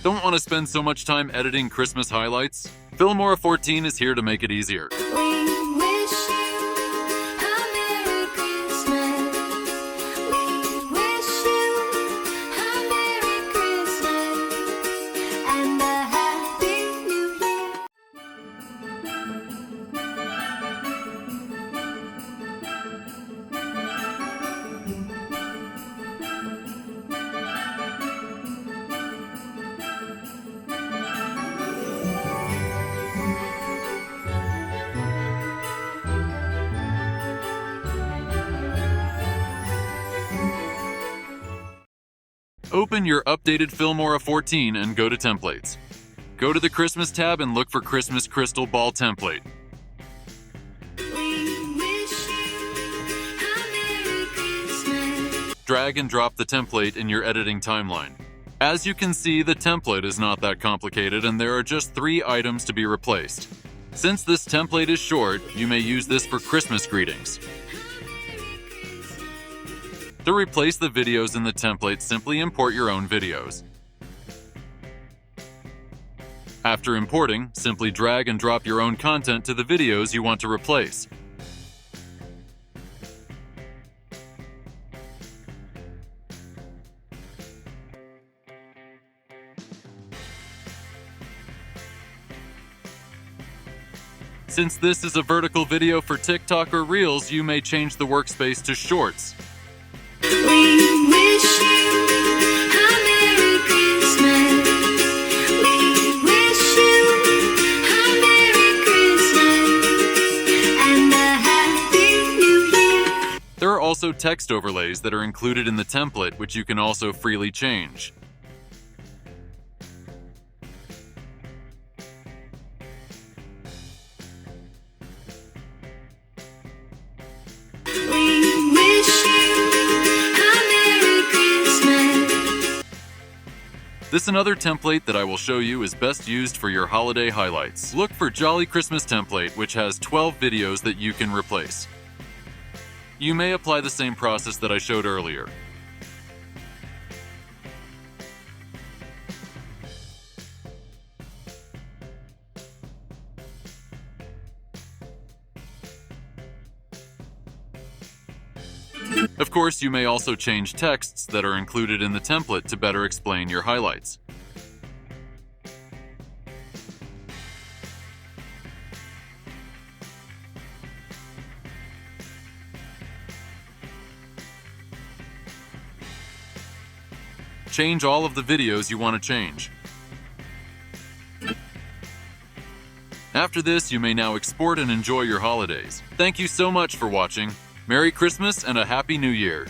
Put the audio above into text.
Don't want to spend so much time editing Christmas highlights? Filmora 14 is here to make it easier. We wish you a Merry Christmas. We wish you a Merry Christmas and a Happy New Year. Open your updated Filmora 14 and go to Templates. Go to the Christmas tab and look for Christmas Crystal Ball Template. We wish you a Merry Christmas. Drag and drop the template in your editing timeline. As you can see, the template is not that complicated and there are just 3 items to be replaced. Since this template is short, you may use this for Christmas greetings. To replace the videos in the template, simply import your own videos. After importing, simply drag and drop your own content to the videos you want to replace. Since this is a vertical video for TikTok or Reels, you may change the workspace to Shorts. We wish you a Merry Christmas. We wish you a Merry Christmas and a Happy New Year. There are also text overlays that are included in the template, which you can also freely change. We wish you a Merry Christmas. This another template that I will show you is best used for your holiday highlights. Look for Jolly Christmas Template, which has 12 videos that you can replace. You may apply the same process that I showed earlier. Of course, you may also change texts that are included in the template to better explain your highlights. Change all of the videos you want to change. After this, you may now export and enjoy your holidays. Thank you so much for watching. Merry Christmas and a Happy New Year!